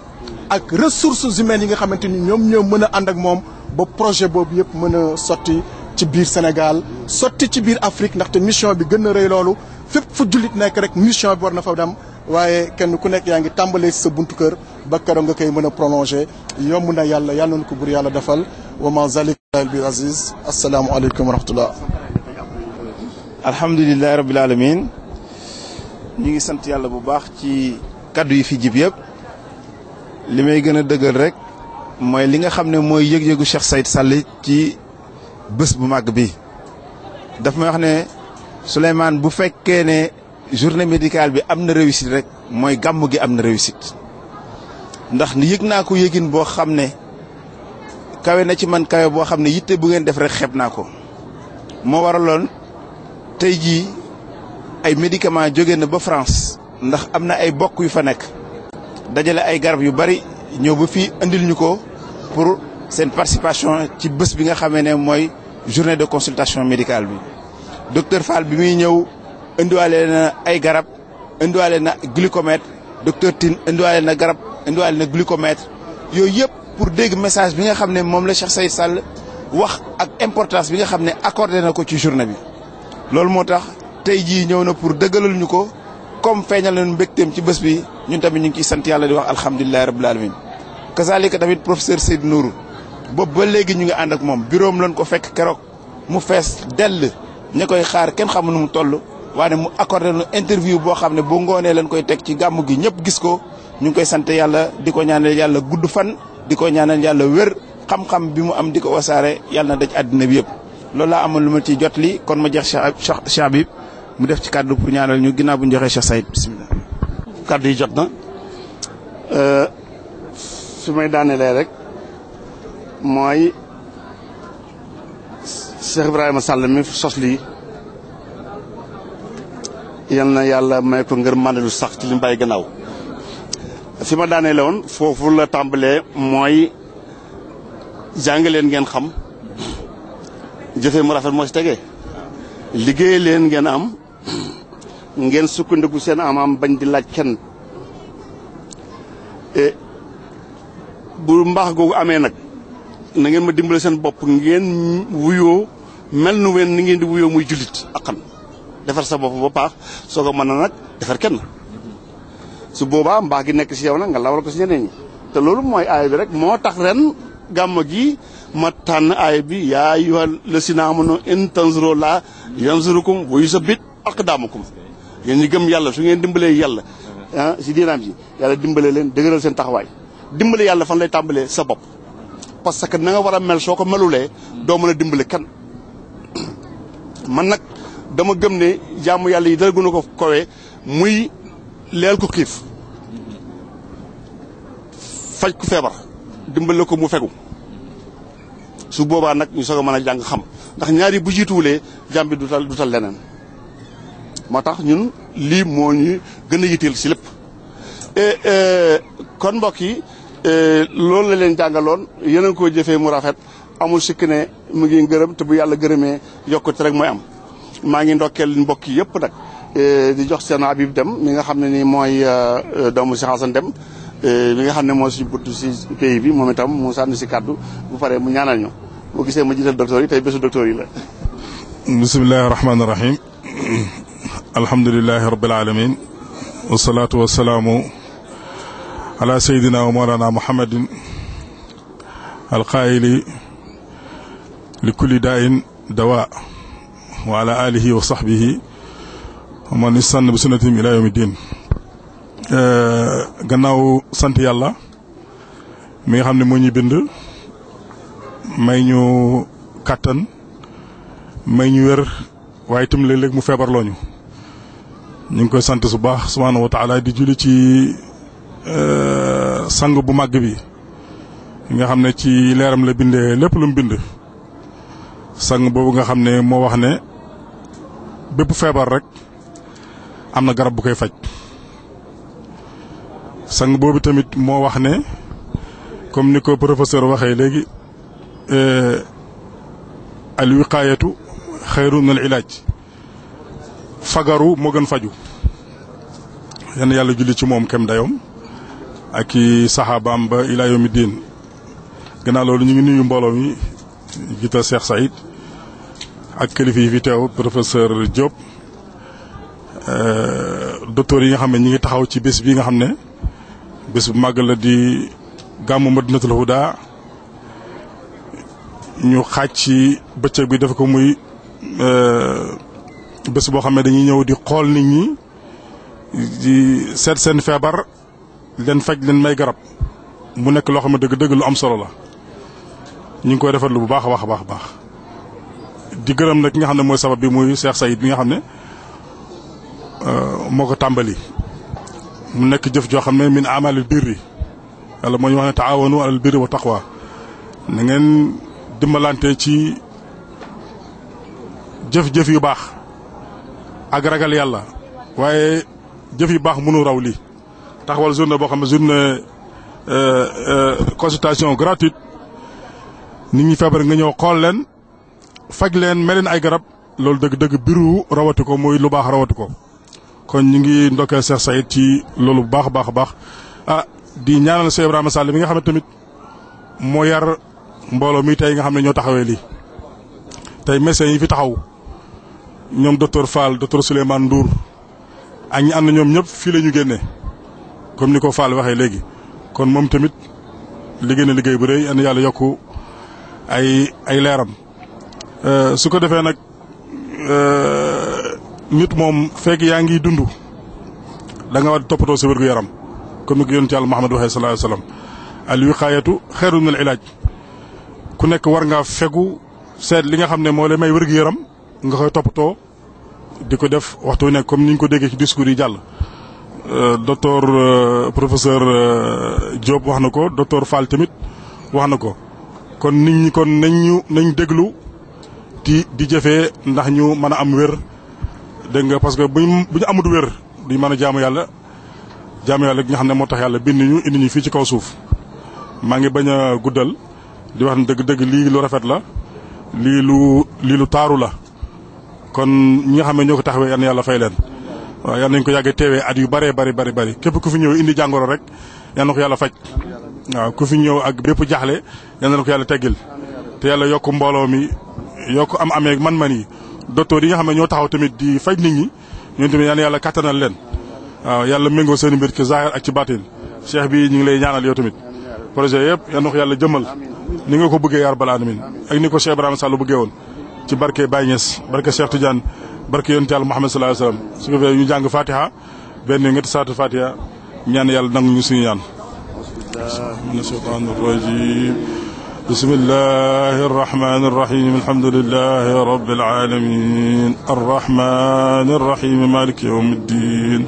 ak ressources humaines yi nga xamante ni ñoom ñoo mën a ànd ak moom ba projet boobu yëpp mën a sotti ci biir Sénégal sotti ci biir Afrique ndaxte mission bi gën a rëy loolu fépp fu jullit nekk rek mission bi war na fa dem waaye kenn ku nekk yaa ngi tàmbalee sa buntu kër ba keroog nga koy mën a prolongé yomb na yàlla yàlla na ko bur yàlla defal wa ma zalika bi aziz asalaamu aleykum wa rahmatullah. alhamdulilahi rabbil alamin ñu ngi sant yàlla bu baax ci kaddu yi fi jib yëpp li may gën a dëggal rek mooy li nga xam ne mooy yëg-yëgu Cheikh Saïd Sall ci bés bu màgg bi daf may wax ne Souleymane bu fekkee ne journée médicale bi am na réussite rek mooy gàmm gi am na réussite ndax yëg naa ko yëgin boo xam ne kawe na ci man kawe boo xam ne yitte bu ngeen def rek xeeb naa ko moo waraloon tey jii ay médicaments jóge na ba France ndax am na ay bokk yu fa nekk dajale ay garab yu bari ñëw ba fii indil ñu ko pour seen participation ci bés bi nga xamee ne mooy journée de consultation médicale bi docteur Fall bi muy ñëw indiwaale na ay garab indiwaale na glucomètre docteur Tine indiwaale na garab indiwaale na glucomètre yooyu yëpp pour dégg message bi nga xam ne moom la Cheikh Saïd Sall wax ak importance bi nga xam ne accordé na ko ci journée bi loolu moo tax tey jii ñëw na pour dëggalal ñu ko comme feeñal nañu mbégteem ci bés bi ñun tamit ñu ngi ciy sant yàlla di wax alhamdulilahi rabbil alamin kazalika tamit professeur Seydou Nourou boobu ba léegi ñu ngi ànd ak moom bureau am lañ ko fekk keroog mu fees dell ña koy xaar kenn xamul nu mu toll waaye mu accordé nu interview boo xam ne bu ngoonee lañ koy teg ci gàmm gi ñëpp gis ko ñu ngi koy sant yàlla di ko ñaanal yàlla gudd fan di ko ñaanal yàlla wér xam-xam bi mu am di ko wasaare yàlla na daj àddina bi yëpp loolu laa amoon lu ma ciy jot li kon ma jeex Cheikh Habib mu def ci kàddu pour ñaanal ñu ginnaaw bu ñu joxee Cheikh Saïd bisimilah. kàddu yi jot na fi may daanelee rek mooy Cheikh Ibrahima Sall mi sos lii yal na yàlla may ko ngër màndalu sax ci li mu bàyyi gannaaw fi ma daaneele woon foofu la tàmbalee mooy jàng leen ngeen xam jëfee mu rafet moo ci tegee liggéey leen ngeen am ngeen sukkandiku seen am bañ di laaj kenn bu mbaax googu amee nag na ngeen ma dimbale seen bopp ngeen wuyoo mel nu wen ni ngeen di wuyoo muy jullit ak xam defar sa bopp ba paax soo ko mën na nag defar kenn su boobaa mbaax gi nekk si yow nag nga lawal ko si ñeneen ñi te loolu mooy aaya bi rek moo tax ren gàmm gi ma tànn aaya bi yaa ayyuhal lazina amanu in tanzuru laa yanzurukum wa yusabbit aqdaamakum yéen ñi gëm yàlla su ngeen dimbalee yàlla si diinaam ji yàlla dimbale leen dëgëral seen taxawaay dimbale yàlla fan lay tàmbalee sa bopp parce que na nga war a mel soo ko melulee doo mën a dimbale kan man nag dama gëm ne jaamu yàlla yi dara gën a ko kowee muy leel ko xiif faj ku feebar dimbale ko mu fegu su boobaa nag ñu soog a mën a jàng xam ndax ñaari bu jiituwulee jàmm bi du tal leneen moo tax ñun lii moo ñu gën a yitteel si lépp kon mbokk yi loolu la leen jàngaloon yéen a koo jëfee mu rafet amul sikk ne mu ngi gërëm te bu yàlla gërëmee yokkute rek mooy am maa ngi ndokkeel mbokk yi yëpp nag di jox seen Habib Dem mi nga xam ne nii mooy doomu si Xasan Dem mi nga xam ne moo suñu butt si pays bi moom itam mu sànni si kàddu bu paree mu ñaanal ñu boo gisee ma jiital docteur yi tey bésu docteur yi la bismillahi rahmaani rahim alhamdulilahi rabbil alamin wasalaatu wasalaamu ala sayyidina wa mawlana muhammadin alqaayili li kulli daayin dawa wa ala alihi wa sahbihi wa man istanna bi sunnatim ila yawmi din gannaaw sant yàlla mi nga xam ne moo ñu bind may ñu kàttan may ñu wér waaye itam léeg-léeg mu feebarloo ñu ñu ngi koy sant su baax subhaanahu wa taala di julli ci sang bu màgg bi nga xam ne ci leeram la bindee lépp lu mu bind sang boobu nga xam ne moo wax ne bépp feebar rek am na garab bu koy faj sang boobu tamit moo wax ne comme ni ko professeur waxee léegi al wiqaayatu xayru min al ilaaj fagaru moo gën faju yenn yàlla julli ci moom kem dayoom ak i saxaabaam ba ilaa yawmi diin gannaaw loolu ñu ngi nuyu mbooloo mi jiital Cheikh Saïd ak kilifa yi fi teew professeur Diop docteur yi nga xam ne ñi ngi taxaw ci bés bi nga xam ne bés bu màgg la di gàmmu Madinatul Huda ñu xaaj ci bëccëg bi dafa ko muy bés boo xam ne dañuy ñëw di xool nit ñi di seet seen feebar leen faj leen may garab mu nekk loo xam ne dëgg-dëgg lu am solo la ñu ngi koy rafetlu bu baax a baax di gërëm nag ki nga xam ne mooy sabab bi muy Cheikh Saïd bi nga xam ne moo ko tàmbali mu nekk jëf joo xam ne min amalil birri yàlla moo ñu wax ne taawanu alal birri wa taqwa na ngeen dimbalante ci jëf-jëf yu baax ak ragal yàlla waaye jëf yu baax mënu raw lii taxawal journée boo xam ne journée consultation gratuite nit ñi feebar nga ñëw xool leen faj leen mel leen ay garab loolu dëgg-dëgg biru rawati ko mooy lu baax rawati ko kon ñu ngi ndokkeel Cheikh Saïd ci loolu bu baax a baax di ñaanal Cheikh Ibrahima Sall mi nga xam ne tamit moo yar mbooloo mi tey nga xam ne ñoo taxawee lii tey médecins yi fi taxaw ñoom docteur Fall docteur Souleymane Ndour ak ñi ànd ñoom ñëpp fii la ñu génnee comme ni ko Fall waxee léegi kon moom tamit liggéey na liggéey bu rëy yal na yàlla yokku ay leeram su ko defee nag nit moom fekk yaa ngi dund da nga war toppatoo sa wér-gu-yaram comme ni ko yonent Yàlla Muhammad waxee sallallahu alayhi wa sallam al wiqaayatu xayrun min al ilaaj ku nekk war ngaa fegu seet li nga xam ne moo lay may wér-gu-yaram nga koy toppatoo di ko def waxtu wu nekk comme ni ñu ko déggee ci discours yi jàll. docteur professeur Diop wax na ko docteur Fall tamit wax na ko kon nit ñi kon nañ déglu di jëfee ndax ñu mën a am wér dégg nga parce que bu ñu amul wér duñ mën a jaamu yàlla gi nga xam ne moo tax yàlla bind ñu indi ñu fii ci kaw suuf. maa ngi bañ a guddal di wax ne dëgg-dëgg lii lu rafet la lii lu taaru la kon ñi nga xam ne ñoo ko taxawee yal na yàlla fay leen. waaw yal nañu ko yàggee teewee at yu bëree bëri képp ku fi ñëw indi jàngoro rek yal na ko yàlla faj waaw ku fi ñëw ak bépp jaaxle yal na ko yàlla teggil te yàlla yokk mbooloo mi yokk amee man-man yi docteur yi nga xam ne ñoo taxaw tamit di faj nit ñi ñoom tamit yal na yàlla kattanal leen waaw yàlla méngoo seen mbir ci zahir ak ci baatin cheikh bi ñu ngi lay ñaanal yow tamit projet yëpp yal na ko yàlla jëmmal ni nga ko bëggee yaa rabbal alamin ak ni ko Cheikh Ibrahima Sall bëggee woon ci barke Baye Niass barke Cheikh Tidiane barke yonent Yàlla Muhammad sallallahu alayhi wasallam su ko fee ñu jàng Fatiha benn ñetti saatu Fatiha ñaan yàlla nangu ñu suñu ñaan min ashaytaani rajim bismillahi arrahmani arrahim alhamdulillahi rabbil alamin arrahmani arrahim maliki yawmiddin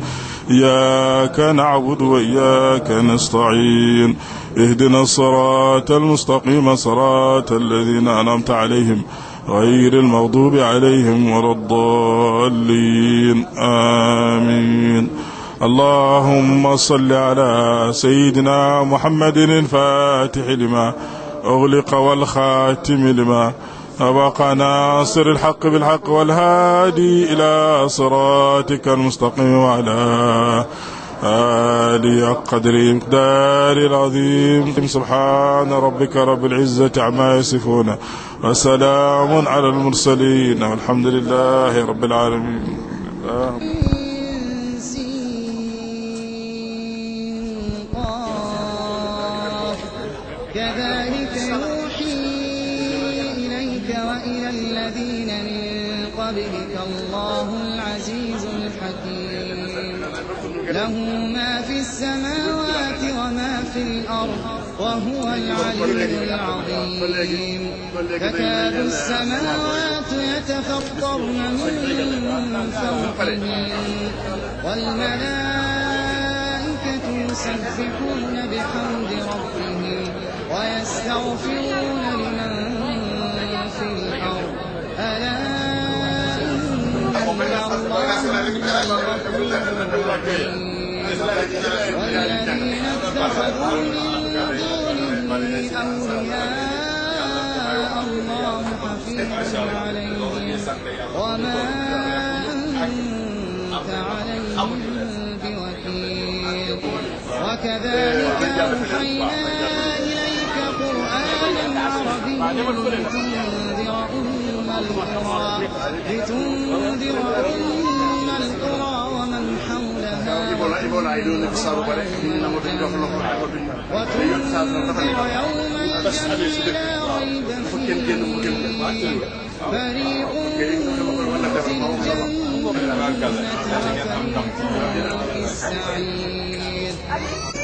iyyaka na'budu wa iyyaka nasta'in ihdina as-sirata al-mustaqima sirata alladhina an'amta alayhim غير المغضوب عليهم ولا الضالين آمين اللهم صل على سيدنا محمد الفاتح لما أغلق والخاتم لما سبق ناصر الحق بالحق والهادي إلى صراطك المستقيم وعلى آله قدر مقدار العظيم سبحان ربك رب العزة عما يصفون وسلام على المرسلين والحمد لله رب العالمين كذلك يوحي إليك وإلى الذين من قبلك الله العزيز الحكيم له ما في السماوات وما في الأرض وهو العلي العظيم تكاد السماوات يتفطرن من فوقهم والملائكة يسبحون بحمد ربهم ويستغفرون لمن في الأرض ألا إن الله غفور رحيم والذين اتخذوا من دونه أولياء الله حفيظ عليهم وما أنت عليهم بوكيل وكذلك أوحينا إليك قرآنا عربيا لتنذر أم القرى ومن حولها وتنذر يوم الجمع لا ريب فيه فريق في الجنة وفريق في السعير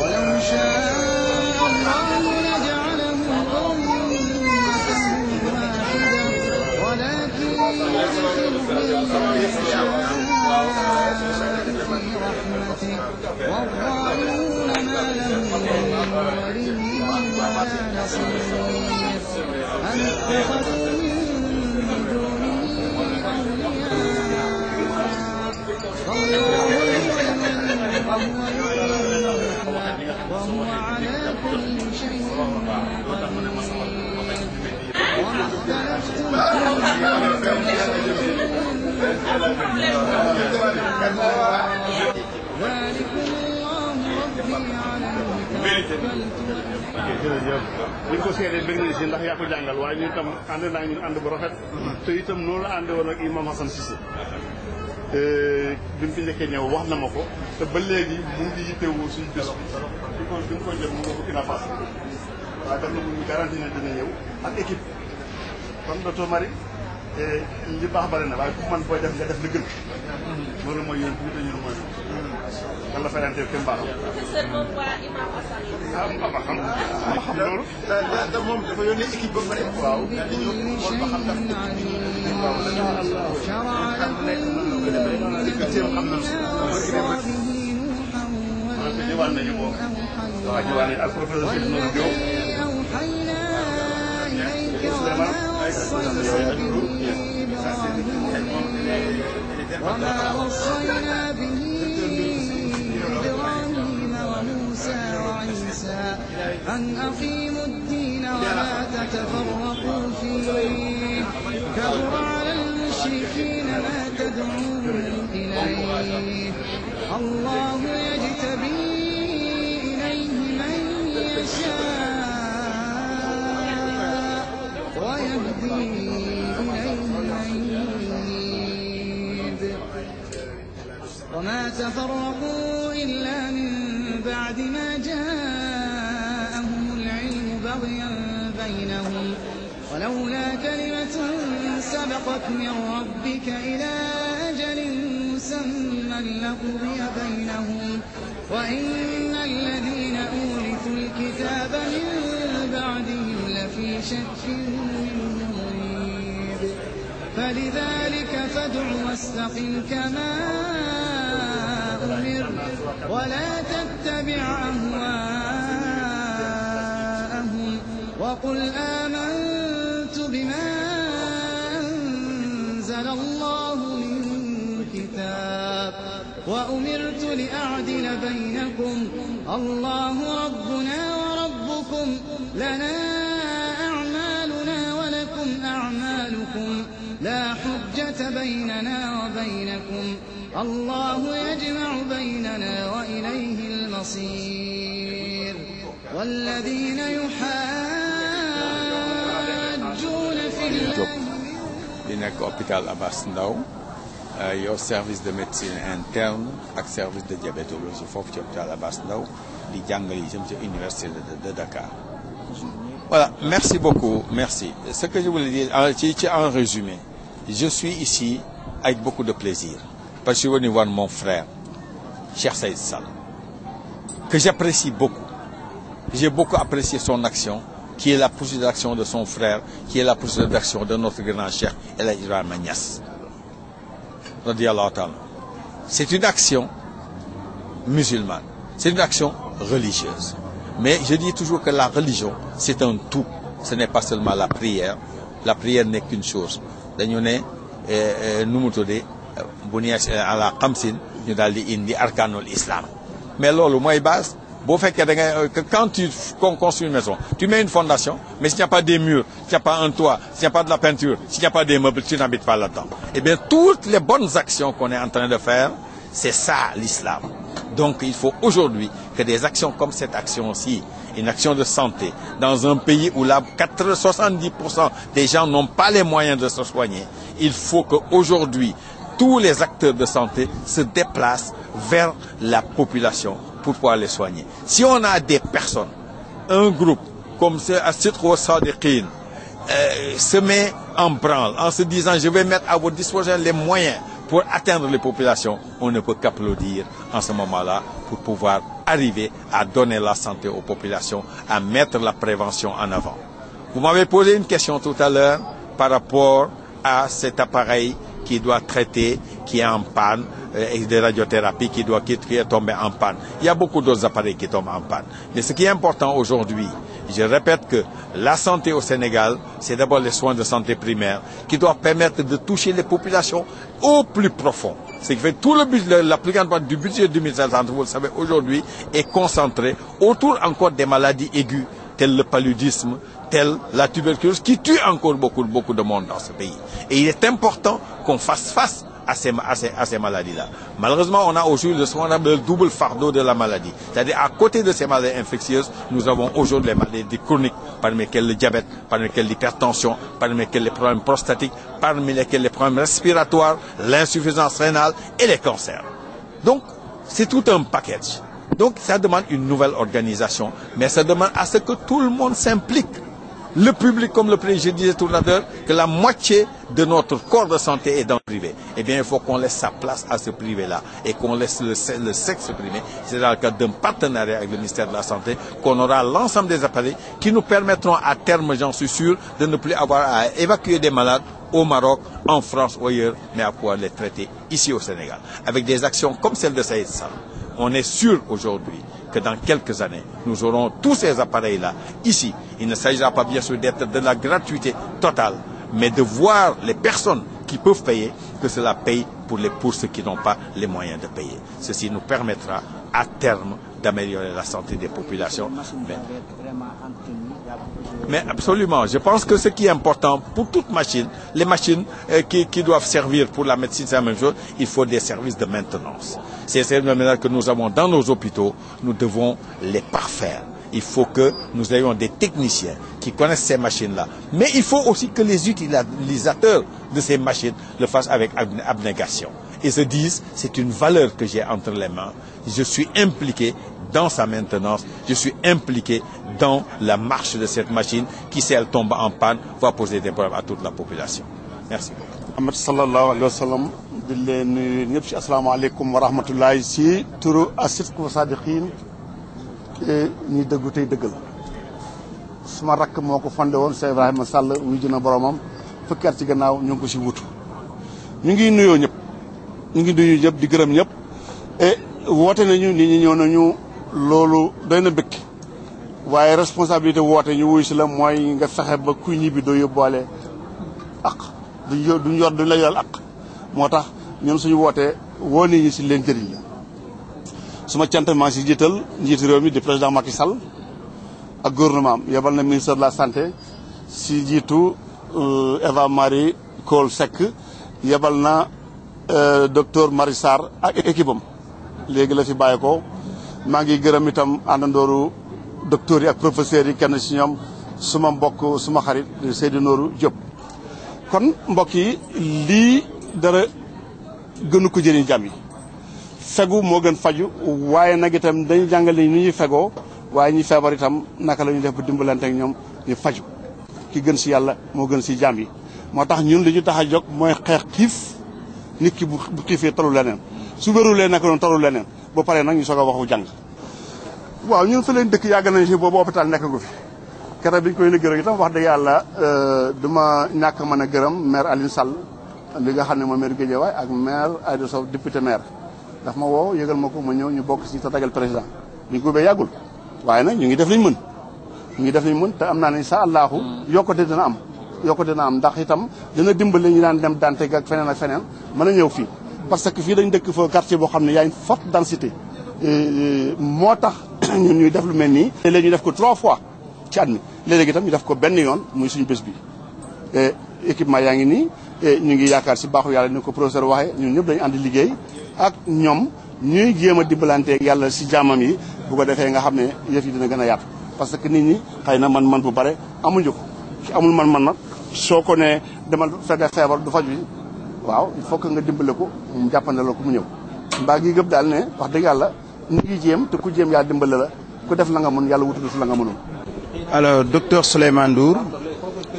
ولو شاء الله لجعلهم أمة واحدة ولكن يدخل من يشاء في رحمته والظالمون ما لهم من ولي ولا نصير أم اتخذوا من دونه أولياء وهو على كل شيء قدير وما اختلفتم ذلكم الله ربي عليه توكلت jërëjëf buñ ko seetee bëgg nañ si ndax yaa ko jàngal waaye ñun tam ànd naa ñun ànd bu rafet te itam noonu la ànd woon ak imam Hassan Cissé bi mu fi njëkkee ñëw wax na ma ko te ba léegi mu ngi yittewoo suñu bés bi ko jot mu nga Burkina Faso waaye daf na mu garanti na dina ñëw ak équipe kon docteur Marie li baax bari na waaye ku man booy def nga def li gën loolu mooy yéen tuuti ñun mooy wala fayante kenn baaxam ma xam loolu moom dafa yónnee équipe ba pare waaw dañu xool ba xam ndax ñëwaat nañu moom waaw ñëwaat nañu ak professeur Cheikh Nourou Diop وما وصينا به إبراهيم وموسى وعيسى أن أقيموا الدين ولا تتفرقوا فيه كبر على المشركين ما تدعون إليه الله يجتبي إليه من يشاء ويهدي إليه من ينيب وما تفرقوا إلا من بعد ما جاءهم العلم بغيا بينهم ولولا كلمة سبقت من ربك إلى أجل مسمى لقضي بينهم وإن الذين أورثوا الكتاب من بعدهم لفي شك منه مريب فلذلك فادع واستقم كما أمر ولا تتبع أهواءهم وقل آمنت بما أنزل الله من كتاب وأمرت لأعدل بينكم الله ربنا وربكم لنا أعمالنا ولكم أعمالكم لا حجة بيننا وبينكم الله يجمع بيننا وإليه المصير والذين يحاجون في الله di nekk hôpital Abass Ndao yow service de médecine interne ak service de diabétologie foofu ci hôpital Abass Ndao di jàngale yi jëm ci université de Dakar. Voilà, merci beaucoup, merci. Ce que je voulais dire, en résumé, je suis ici avec beaucoup de plaisir. Parce que je suis venu voir mon frère, Cheikh Saïd Sall, que j'apprécie beaucoup. J'ai beaucoup apprécié son action, qui est la poursuite d'action de son frère, qui est la poursuite d'action de notre grand Cheikh El Hadj Ibrahima Niass. C'est une action musulmane. C'est une action religieuse. Mais je dis toujours que la religion, c'est un tout. Ce n'est pas seulement la prière. La prière n'est qu'une chose. Dañu ne nu mu tuddee bu ñu ala xamsin ñu daal di indi arkanul islam. Mais loolu mooy base. Boo fekkee da ngay que quand tu construis une maison, tu mets une fondation, mais s'il n'y a pas des murs, s'il n'y a pas un toit, s'il n'y a pas de la peinture, s'il n'y a pas des meubles, tu n'habites pas là-dedans. Eh bien, toutes les bonnes actions qu'on est en train de faire, c'est ça l'islam. Donc, il faut aujourd'hui que des actions comme cette action-ci, une action de santé, dans un pays où 70% des gens n'ont pas les moyens de se soigner, il faut qu'aujourd'hui, tous les acteurs de santé se déplacent vers la population pour pouvoir les soigner. Si on a des personnes, un groupe comme ce As-Sidq Sadiqin se met en branle en se disant je vais mettre à votre disposition les moyens pour atteindre les populations, on ne peut qu'applaudir en ce moment-là pour pouvoir arriver à donner la santé aux populations, à mettre la prévention en avant. Vous m'avez posé une question tout à l'heure par rapport à cet appareil qui doit traiter, qui est en panne, et de radiothérapie qui est tombé en panne. Il y a beaucoup d'autres appareils qui tombent en panne. Mais ce qui est important aujourd'hui, je répète que la santé au Sénégal, c'est d'abord les soins de santé primaire qui doivent permettre de toucher les populations au plus profond. Ce qui fait tout le budget, la plus grande partie du budget 2050, vous le savez, aujourd'hui, est concentré autour encore des maladies aiguës, telles le paludisme, telle la tuberculose, qui tue encore beaucoup de monde dans ce pays. Et il est important qu'on fasse face à ces maladies-là. Malheureusement, on a aujourd'hui ce qu'on appelle le double fardeau de la maladie. C'est-à-dire, à côté de ces maladies infectieuses, nous avons aujourd'hui les maladies chroniques, parmi lesquelles le diabète, parmi lesquelles l'hypertension, parmi lesquelles les problèmes prostatiques, parmi lesquels les problèmes respiratoires, l'insuffisance rénale et les cancers. Donc, c'est tout un package. Donc, ça demande une nouvelle organisation, mais ça demande à ce que tout le monde s'implique. Le public, comme le président, je disais tout à l'heure, que la moitié de notre corps de santé est dans le privé. Eh bien, il faut qu'on laisse sa place à ce privé-là et qu'on laisse le sexe privé. C'est dans le cadre d'un partenariat avec le ministère de la Santé qu'on aura l'ensemble des appareils qui nous permettront à terme, j'en suis sûr, de ne plus avoir à évacuer des malades au Maroc, en France ou ailleurs, mais à pouvoir les traiter ici au Sénégal. Avec des actions comme celle de Saïd Sall. On est sûr aujourd'hui que dans quelques années, nous aurons tous ces appareils-là ici. Il ne s'agira pas bien sûr d'être de la gratuité totale, mais de voir les personnes qui peuvent payer, que cela paye pour ceux qui n'ont pas les moyens de payer. Ceci nous permettra à terme d'améliorer la santé des populations. Mais absolument, je pense que ce qui est important pour toute machine, les machines qui doivent servir pour la médecine, c'est la même chose, il faut des services de maintenance. Ces services de maintenance que nous avons dans nos hôpitaux, nous devons les parfaire. Il faut que nous ayons des techniciens qui connaissent ces machines-là. Mais il faut aussi que les utilisateurs de ces machines le fassent avec abnégation. Et se disent, c'est une valeur que j'ai entre les mains. Je suis impliqué dans sa maintenance. Je suis impliqué dans la marche de cette machine qui, si elle tombe en panne, va poser des problèmes à toute la population. Merci beaucoup. Muhammad sallallahu alayhi wa sallam di leen nuyu ñëpp ci asalaamaaleykum wa rahmatullahi si turu As-Sidq Sadiqin ñi dëggu tey dëggal suma rakk moo ko fondé woon Cheikh Ibrahima Sall wuyu na boromam fukki at ci gannaaw ñu ngi ko si wutu ñu ngi nuyoo ñëpp ñu ngi nuyu ñëpp di gërëm ñëpp et woote nañu nit ñi ñëw nañu loolu doy na bëkk waaye responsabilité woote ñu wuyu si la mooy nga fexe ba kuy ñibbi doo yóbbaale ak duñ la yoral ak moo tax ñun suñu wootee woo nit ñi si leen jëriñ la suma cant maa si jiital njiitu réew mi di président Macky Sall ak gouvernement am yebal na ministre de la santé si jiitu Eva Marie Coll Seck yebal na docteur Marie Sarr ak équipe am léegi la fi bàyyi ko maa ngi gërëm itam àndandooru docteurs yi ak professeurs yi kenn si ñoom suma mbokk suma xarit Seydou Nourou Diop kon mbokk yi lii dara gënu ko jëriñ jàmm yi fegu moo gën faju waaye nag itam dañu jàngale ni ñuy fegoo waaye ñi feebar itam naka la ñuy def ba dimbalante ak ñoom ñu faju ki gën si yàlla moo gën si jàmm yi moo tax ñun li ñu tax a jóg mooy xeex xiif nit ki bu xiifee talu leneen su wérulee naka noonu talu leneen ba pare nag ñu soog a waxu jàng waaw ñun fa leen dëkk yàgg nañ si boobu hôpital nekk gu fi keroog bi ñu koy gërëm itam wax dëgg yàlla duma ñàkk mën a gërëm maire Alioune Sall li nga xam ne mooy maire Guédiawaye ak maire Aïda Sow député maire daf ma woo yëgal ma ko ma ñëw ñu bokk ci tatagal président bi ñu ko ubbee yàggul waaye nag ñu ngi def liñ mën ñu ngi def liñ mën te am naa ne sa allahu yokkute dina am ndax itam dina dimbali ñu daan dem Dantec ak feneen mën a ñëw fii parce que fii dañ dëkk fa quartier boo xam ne y a une forte densité moo tax ñun ñuy def lu mel nii léeg-léeg ñu def ko 3 fois ci at mi léeg-léeg itam ñu def ko benn yoon muy suñu bés bi équipement yaa ngi nii ñu ngi yaakaar si baaxu yàlla ni ko professeur waxee ñun ñëpp dañu ànd liggéey ak ñoom ñuy jéem a dimbalanteeg yàlla si jaamam yi bu ko defee nga xam ne yëf yi dina gën a yaatu parce que nit ñi xëy na man bu bare amuñu ko ki amul man nag soo ko ne demal fekkee feebar du faj bi waaw il faut que nga dimbale ko mu jàppandaloo ko mu ñëw mbaa gi gëpp daal ne wax dëgg yàlla ñu ngi jéem te ku jéem yaa dimbale la ku def la nga mën yàlla wutul si la nga mënul. Alors, docteur Souleymane Ndour,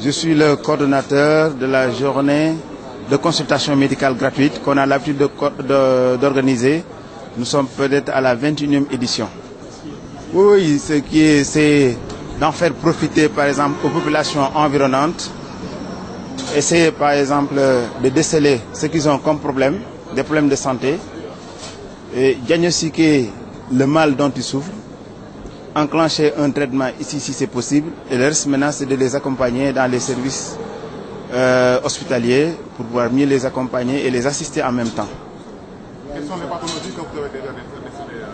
je suis le coordonnateur de la journée de consultation médicale gratuite qu'on a l'habitude d'organiser. Nous sommes peut-être à la 21e édition. Oui, ce qui est, c'est d'en faire profiter, par exemple, aux populations environnantes. Essayer, par exemple, de déceler ce qu'ils ont comme problème, des problèmes de santé, et diagnostiquer le mal dont ils souffrent, enclencher un traitement ici si c'est possible, et le reste maintenant c'est de les accompagner dans les services hospitaliers pour pouvoir mieux les accompagner et les assister en même temps. Quelles sont les pathologies que vous avez déjà décelées?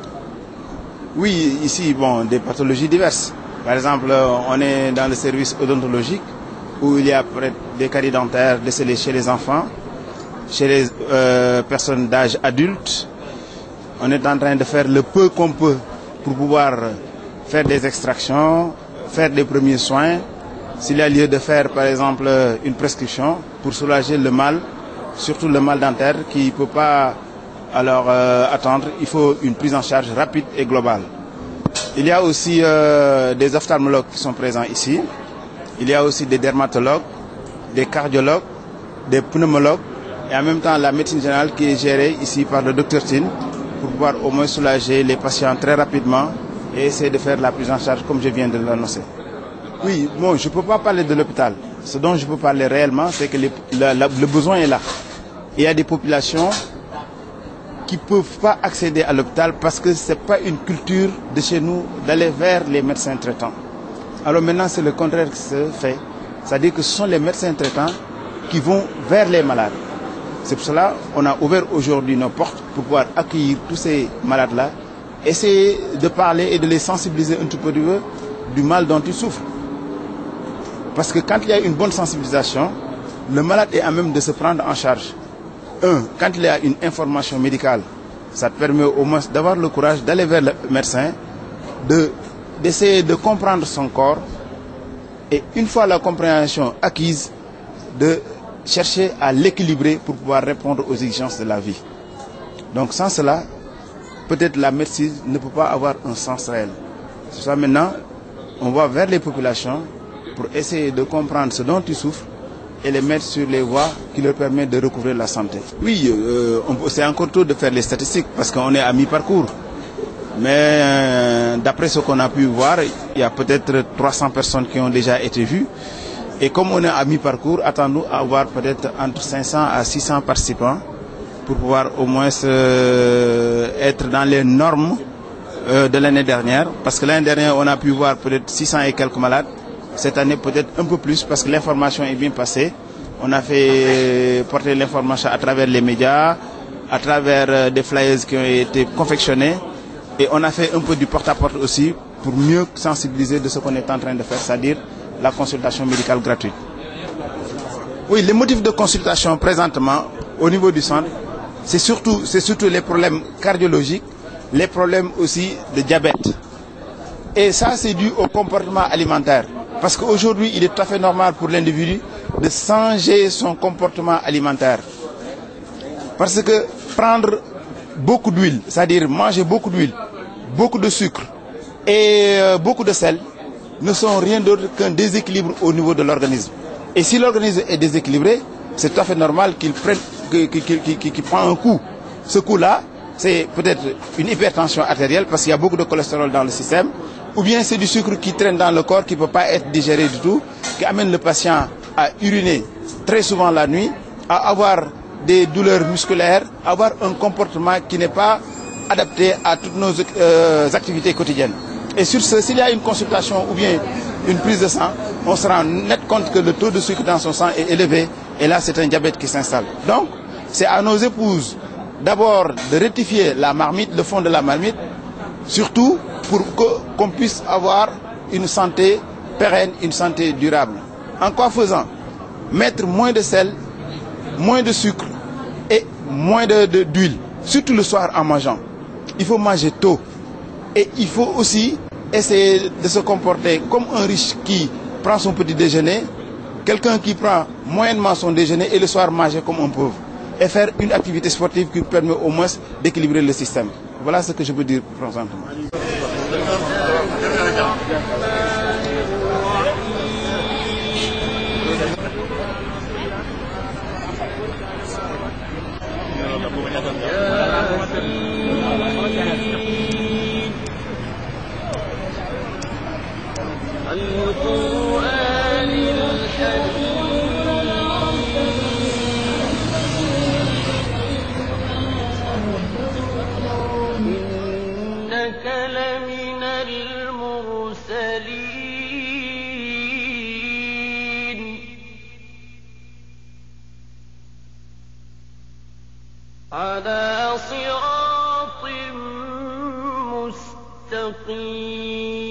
Oui, ici, bon, des pathologies diverses. Par exemple, on est dans le service odontologique où il y a des caries dentaires décelées chez les enfants, chez les personnes d'âge adulte. On est en train de faire le peu qu'on peut pour pouvoir faire des extractions, faire des premiers soins. S'il y a lieu de faire, par exemple, une prescription pour soulager le mal, surtout le mal dentaire qui ne peut pas attendre, il faut une prise en charge rapide et globale. Il y a aussi des ophtalmologues qui sont présents ici. Il y a aussi des dermatologues, des cardiologues, des pneumologues et en même temps la médecine générale qui est gérée ici par le docteur Tine pour pouvoir au moins soulager les patients très rapidement et essayer de faire la prise en charge comme je viens de l'annoncer. Oui, bon, je ne peux pas parler de l'hôpital. Ce dont je peux parler réellement, c'est que le besoin est là. Il y a des populations qui ne peuvent pas accéder à l'hôpital parce que ce n'est pas une culture de chez nous d'aller vers les médecins traitants. Alors maintenant, c'est le contraire qui se fait. C'est-à-dire que ce sont les médecins traitants qui vont vers les malades. C'est pour cela qu'on a ouvert aujourd'hui nos portes pour pouvoir accueillir tous ces malades-là, essayer de parler et de les sensibiliser un tout peu du mal dont ils souffrent. Parce que quand il y a une bonne sensibilisation, le malade est à même de se prendre en charge. Quand il y a une information médicale, ça te permet au moins d'avoir le courage d'aller vers le médecin, d'essayer de comprendre son corps et une fois la compréhension acquise, de chercher à l'équilibrer pour pouvoir répondre aux exigences de la vie. Donc sans cela, peut-être la médecine ne peut pas avoir un sens réel. C'est ça maintenant, on va vers les populations pour essayer de comprendre ce dont ils souffrent et les mettre sur les voies qui leur permettent de recouvrer la santé. Oui, c'est encore tôt de faire les statistiques parce qu'on est à mi-parcours. Mais d'après ce qu'on a pu voir, il y a peut-être 300 personnes qui ont déjà été vues. Et comme on est à mi-parcours, attendons à avoir peut-être entre 500 à 600 participants pour pouvoir au moins être dans les normes de l'année dernière. Parce que l'année dernière, on a pu voir peut-être 600 et quelques malades. Cette année, peut-être un peu plus parce que l'information est bien passée. On a fait porter l'information à travers les médias, à travers des flyers qui ont été confectionnés. Et on a fait un peu du porte-à-porte aussi pour mieux sensibiliser de ce qu'on est en train de faire, c'est-à-dire la consultation médicale gratuite. Oui, les motifs de consultation présentement au niveau du centre, c'est surtout les problèmes cardiologiques, les problèmes aussi de diabète. Et ça, c'est dû au comportement alimentaire. Parce qu'aujourd'hui, il est tout à fait normal pour l'individu de changer son comportement alimentaire. Parce que prendre beaucoup d'huile, c'est-à-dire manger beaucoup d'huile, beaucoup de sucre et beaucoup de sel, ne sont rien d'autre qu'un déséquilibre au niveau de l'organisme. Et si l'organisme est déséquilibré, c'est tout à fait normal qu'il prend un coup. Ce coup-là, c'est peut-être une hypertension artérielle parce qu'il y a beaucoup de cholestérol dans le système, ou bien c'est du sucre qui traîne dans le corps qui ne peut pas être digéré du tout, qui amène le patient à uriner très souvent la nuit, à avoir des douleurs musculaires, avoir un comportement qui n'est pas adapté à toutes nos activités quotidiennes. Et sur ce, s'il y a une consultation ou bien une prise de sang, on se rend net compte que le taux de sucre dans son sang est élevé et là c'est un diabète qui s'installe. Donc c'est à nos épouses d'abord de rectifier la marmite, le fond de la marmite, surtout pour qu'on puisse avoir une santé pérenne, une santé durable. En quoi faisant? Mettre moins de sel, moins de sucre et moins d'huile, surtout le soir en mangeant. Il faut manger tôt et il faut aussi essayer de se comporter comme un riche qui prend son petit déjeuner, quelqu'un qui prend moyennement son déjeuner et le soir manger comme un pauvre et faire une activité sportive qui permet au moins d'équilibrer le système. Voilà ce que je peux dire présentement. إنك لمن المرسلين على صراط مستقيم